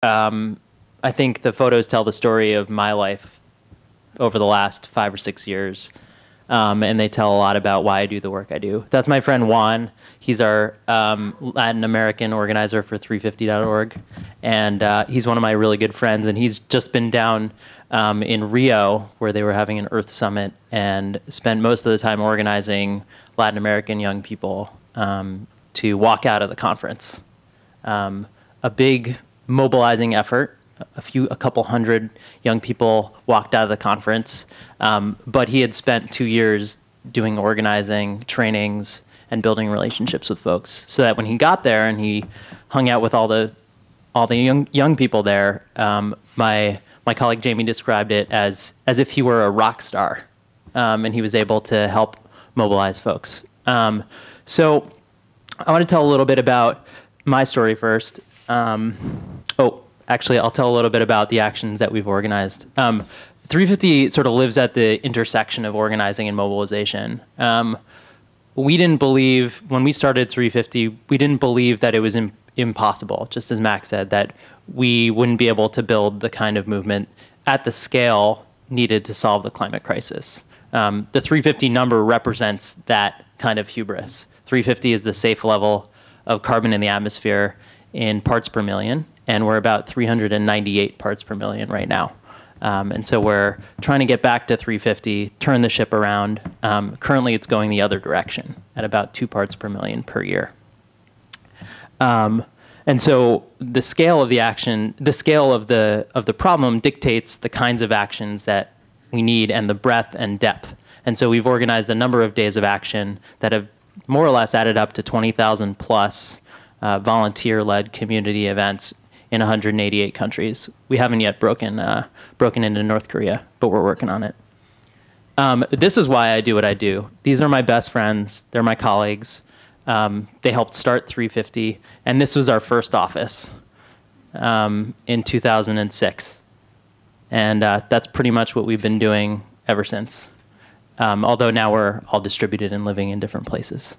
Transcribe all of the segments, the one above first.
I think the photos tell the story of my life over the last 5 or 6 years. And they tell a lot about why I do the work I do. That's my friend Juan. He's our Latin American organizer for 350.org. And he's one of my really good friends. And he's just been down in Rio, where they were having an Earth Summit, and spent most of the time organizing Latin American young people to walk out of the conference. A big mobilizing effort. A couple hundred young people walked out of the conference, but he had spent 2 years doing organizing, trainings, and building relationships with folks, so that when he got there and he hung out with all the young people there, my colleague Jamie described it as if he were a rock star, and he was able to help mobilize folks. So I want to tell a little bit about my story first. Actually, I'll tell a little bit about the actions that we've organized. 350 sort of lives at the intersection of organizing and mobilization. We didn't believe, when we started 350, we didn't believe that it was impossible, just as Max said, that we wouldn't be able to build the kind of movement at the scale needed to solve the climate crisis. The 350 number represents that kind of hubris. 350 is the safe level of carbon in the atmosphere in parts per million, and we're about 398 parts per million right now. And so we're trying to get back to 350, turn the ship around. Currently, it's going the other direction at about 2 parts per million per year. And so the scale of the action, the scale of the problem dictates the kinds of actions that we need and the breadth and depth. And so we've organized a number of days of action that have more or less added up to 20,000 plus volunteer-led community events in 188 countries. We haven't yet broken into North Korea, but we're working on it. This is why I do what I do. These are my best friends. They're my colleagues. They helped start 350, and this was our first office in 2006. And that's pretty much what we've been doing ever since, although now we're all distributed and living in different places.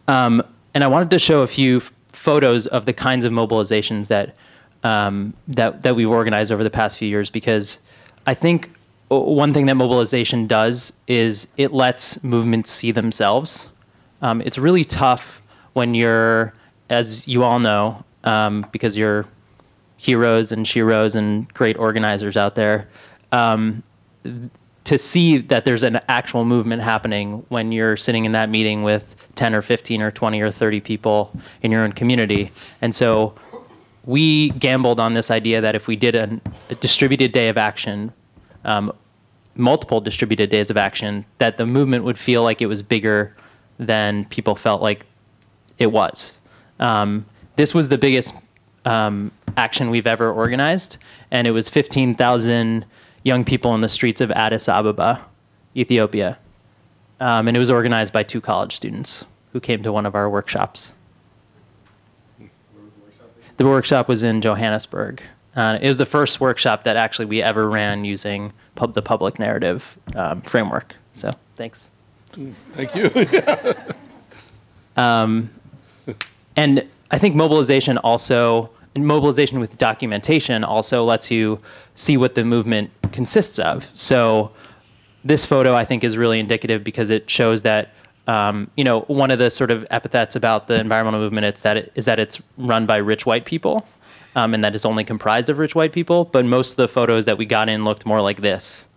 And I wanted to show a few photos of the kinds of mobilizations that we've organized over the past few years, because I think one thing that mobilization does is it lets movements see themselves. It's really tough when you're, as you all know, because you're heroes and sheroes and great organizers out there, to see that there's an actual movement happening when you're sitting in that meeting with 10 or 15 or 20 or 30 people in your own community. And so we gambled on this idea that if we did a distributed day of action, multiple distributed days of action, that the movement would feel like it was bigger than people felt like it was. This was the biggest action we've ever organized, and it was 15,000 young people in the streets of Addis Ababa, Ethiopia. And it was organized by 2 college students who came to one of our workshops. The workshop was in Johannesburg. It was the first workshop that actually we ever ran using the public narrative framework. So thanks. Thank you. And I think mobilization with documentation also lets you see what the movement consists of. So this photo, I think, is really indicative because it shows that, one of the sort of epithets about the environmental movement is that it's run by rich white people, and that it's only comprised of rich white people. But most of the photos that we got in looked more like this.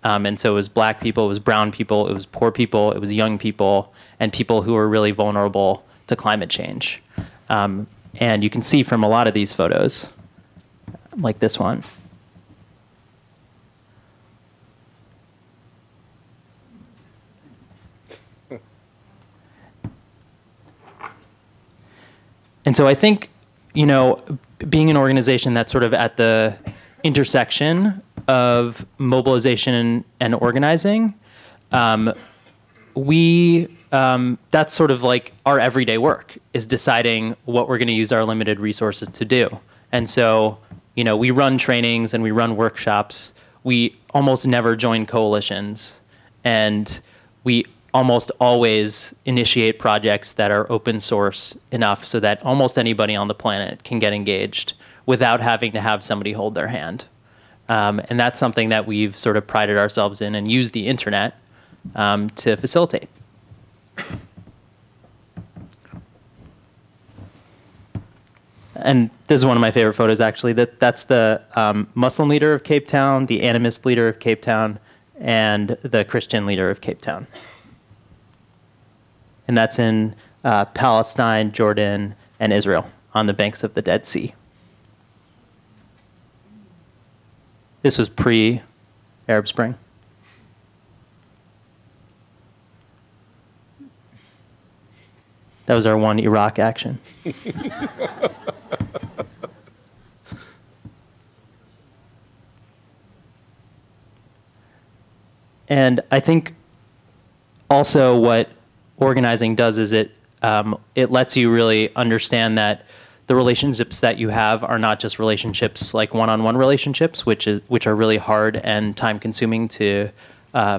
And so it was black people, it was brown people, it was poor people, it was young people, and people who were really vulnerable to climate change. And you can see from a lot of these photos, like this one. And so I think, being an organization that's sort of at the intersection of mobilization and organizing, that's sort of like our everyday work, is deciding what we're going to use our limited resources to do. And so, we run trainings and we run workshops. We almost never join coalitions, and we almost always initiate projects that are open source enough so that almost anybody on the planet can get engaged, without having to have somebody hold their hand. And that's something that we've sort of prided ourselves in and used the internet to facilitate. And this is one of my favorite photos, actually. That's the Muslim leader of Cape Town, the animist leader of Cape Town, and the Christian leader of Cape Town. And that's in Palestine, Jordan, and Israel on the banks of the Dead Sea. This was pre-Arab Spring. That was our one Iraq action. And I think also what organizing does is it lets you really understand that the relationships that you have are not just relationships like one-on-one relationships, which are really hard and time-consuming to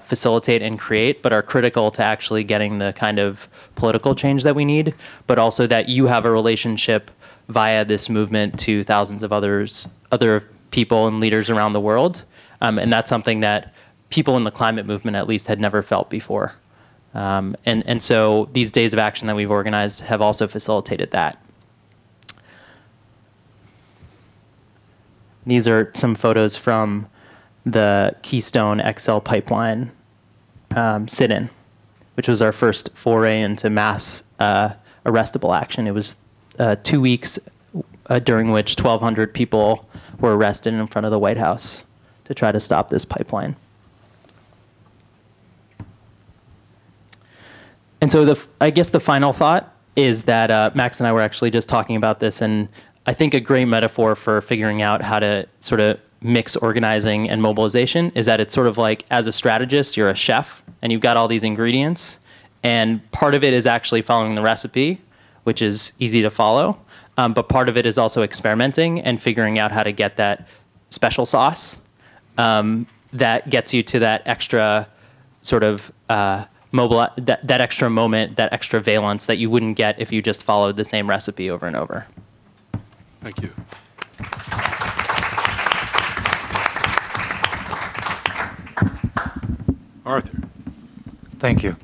facilitate and create, but are critical to actually getting the kind of political change that we need, but also that you have a relationship via this movement to thousands of other people and leaders around the world. And that's something that people in the climate movement at least had never felt before. And so these days of action that we've organized have also facilitated that. These are some photos from the Keystone XL pipeline sit-in, which was our first foray into mass arrestable action. It was 2 weeks during which 1,200 people were arrested in front of the White House to try to stop this pipeline. And so I guess the final thought is that Max and I were actually just talking about this, and I think a great metaphor for figuring out how to sort of mix organizing and mobilization is that it's sort of like, as a strategist, you're a chef, and you've got all these ingredients, and part of it is actually following the recipe, which is easy to follow, but part of it is also experimenting and figuring out how to get that special sauce that gets you to that extra sort of that extra moment, that extra valence that you wouldn't get if you just followed the same recipe over and over. Thank you. Arthur. Thank you.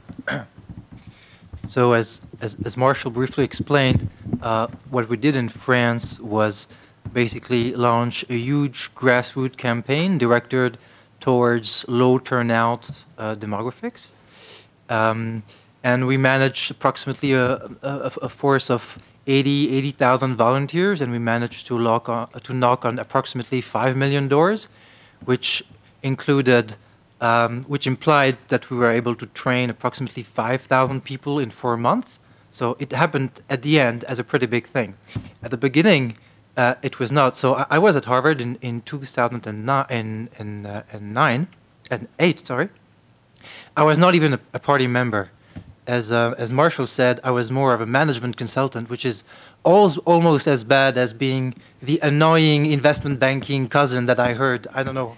So as Marshall briefly explained, what we did in France was basically launch a huge grassroots campaign directed towards low turnout demographics. And we managed approximately a force of 80,000 volunteers, and we managed to knock on approximately 5 million doors, which implied that we were able to train approximately 5,000 people in 4 months. So it happened at the end as a pretty big thing. At the beginning, it was not. So I was at Harvard in 2008. Sorry, I was not even a party member. As Marshall said, I was more of a management consultant, which is almost as bad as being the annoying investment banking cousin that I heard. I don't know.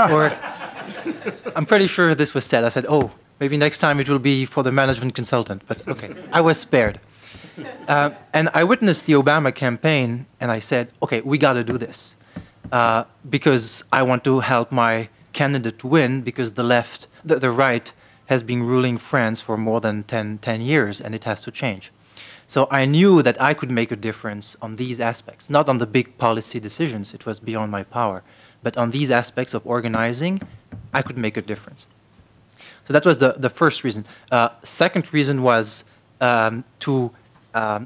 Or I'm pretty sure this was said. I said, oh, maybe next time it will be for the management consultant. But okay, I was spared. And I witnessed the Obama campaign, and I said, okay, we got to do this. Because I want to help my candidate win, because the right, has been ruling France for more than 10 years, and it has to change. So I knew that I could make a difference on these aspects, not on the big policy decisions, it was beyond my power, but on these aspects of organizing, I could make a difference. So that was the first reason. Second reason was to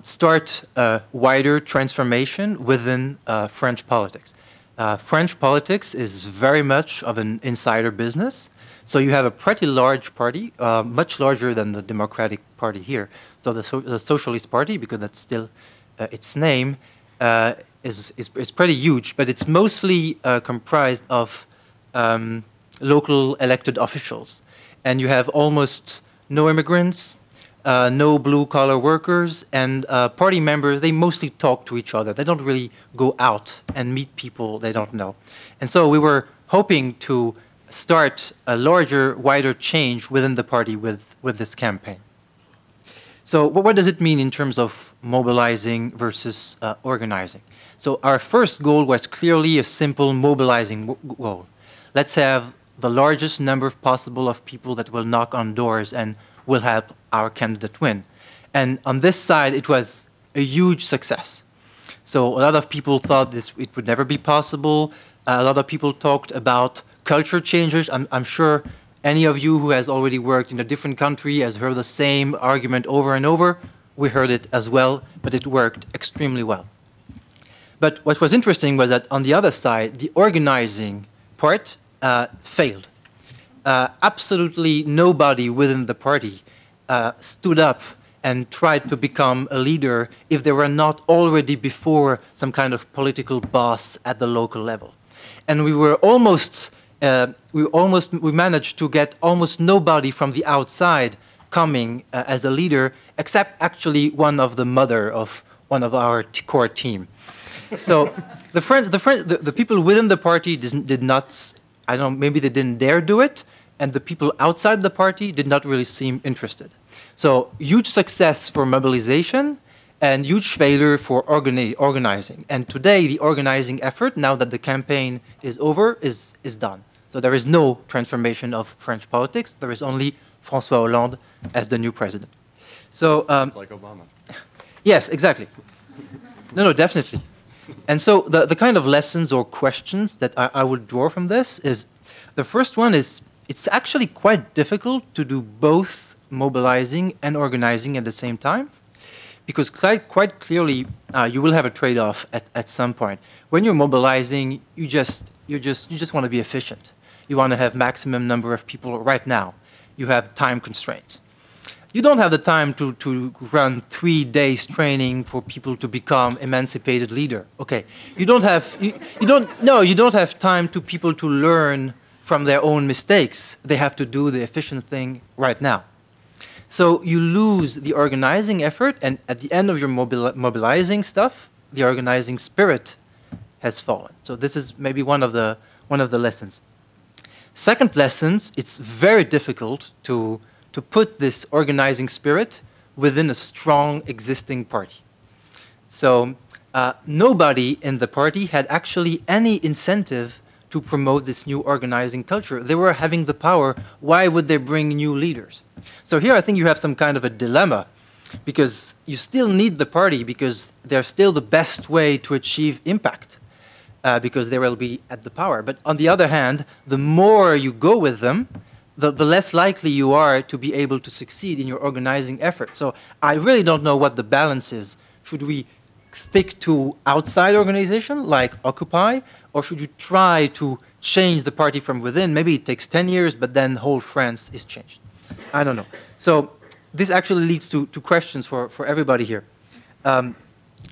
start a wider transformation within French politics. French politics is very much of an insider business. So you have a pretty large party, much larger than the Democratic Party here. So the Socialist Party, because that's still its name, is pretty huge, but it's mostly comprised of local elected officials. And you have almost no immigrants, no blue-collar workers, and party members, they mostly talk to each other. They don't really go out and meet people they don't know. And so we were hoping to start a larger, wider change within the party with this campaign. So what does it mean in terms of mobilizing versus organizing. So our first goal was clearly a simple mobilizing goal. Let's have the largest number possible of people that will knock on doors and will help our candidate win. And on this side, it was a huge success. So a lot of people thought it would never be possible. A lot of people talked about culture changes. I'm sure any of you who has already worked in a different country has heard the same argument over and over. We heard it as well, but it worked extremely well. But what was interesting was that on the other side, the organizing part failed. Absolutely nobody within the party stood up and tried to become a leader if they were not already before some kind of political boss at the local level. And we managed to get almost nobody from the outside coming as a leader, except actually one of the mother of one of our core team. So the people within the party did not, I don't know, maybe they didn't dare do it, and the people outside the party did not really seem interested. So huge success for mobilization and huge failure for organizing. And today the organizing effort, now that the campaign is over, is done. So there is no transformation of French politics. There is only François Hollande as the new president. So It's like Obama. yes, exactly. No, definitely. And so the kind of lessons or questions that I would draw from this is, the first one is, it's actually quite difficult to do both mobilizing and organizing at the same time, because quite clearly you will have a trade-off at some point. When you're mobilizing, you just want to be efficient. You want to have maximum number of people right now. You have time constraints. You don't have the time to run 3 days training for people to become emancipated leader. Okay, you don't have time to people to learn from their own mistakes. They have to do the efficient thing right now. So you lose the organizing effort, and at the end of your mobilizing stuff, the organizing spirit has fallen. So this is maybe one of the lessons. Second lessons, it's very difficult to put this organizing spirit within a strong existing party. So nobody in the party had actually any incentive to promote this new organizing culture. They were having the power. Why would they bring new leaders? So here I think you have some kind of a dilemma, because you still need the party, because they're still the best way to achieve impact, because they will be at the power. But on the other hand, the more you go with them, the less likely you are to be able to succeed in your organizing effort. So I really don't know what the balance is. Should we stick to outside organization like Occupy, or should you try to change the party from within? Maybe it takes 10 years, but then whole France is changed. I don't know. So this actually leads to questions for everybody here.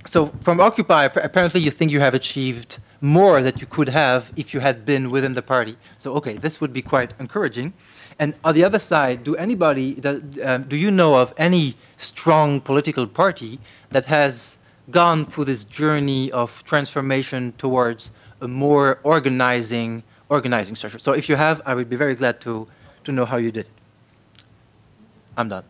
So from Occupy, apparently you think you have achieved more that you could have if you had been within the party. So okay, this would be quite encouraging. And on the other side, do you know of any strong political party that has gone through this journey of transformation towards a more organizing structure? So if you have, I would be very glad to know how you did it. I'm done.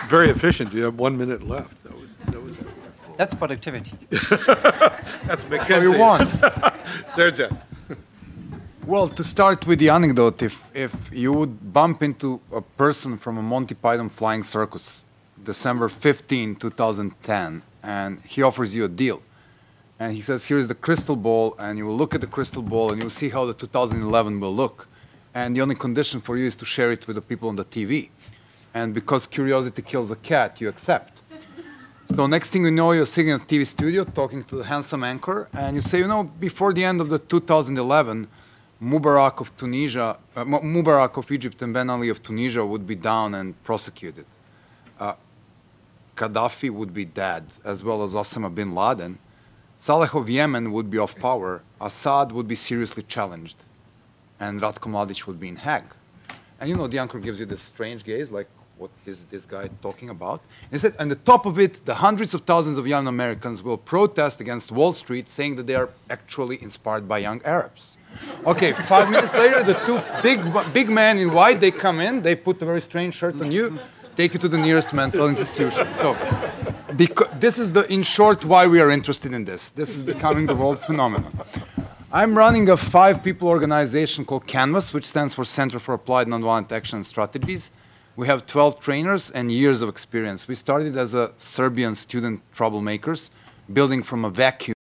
Very efficient. You have 1 minute left. That's productivity. That's That's what we want. Sergio. Well, to start with the anecdote, if you would bump into a person from a Monty Python flying circus, December 15, 2010, and he offers you a deal, and he says, here's the crystal ball, and you will look at the crystal ball, and you'll see how the 2011 will look, and the only condition for you is to share it with the people on the TV. And because curiosity kills a cat, you accept. So next thing you know, you're sitting in a TV studio talking to the handsome anchor, and you say, you know, before the end of the 2011, Mubarak of Tunisia, Mubarak of Egypt and Ben Ali of Tunisia would be down and prosecuted. Gaddafi would be dead, as well as Osama bin Laden. Saleh of Yemen would be off power. Assad would be seriously challenged. And Ratko Mladic would be in Hague. And you know, the anchor gives you this strange gaze, like, what is this guy talking about? And he said, on the top of it, the hundreds of thousands of young Americans will protest against Wall Street, saying that they are actually inspired by young Arabs. Okay, 5 minutes later, the two big men in white, they come in, they put a very strange shirt on you, take you to the nearest mental institution. So, this is in short, why we are interested in this. This is becoming the world phenomenon. I'm running a 5-people organization called Canvas, which stands for Center for Applied Nonviolent Action Strategies. We have 12 trainers and years of experience. We started as a Serbian student troublemakers, building from a vacuum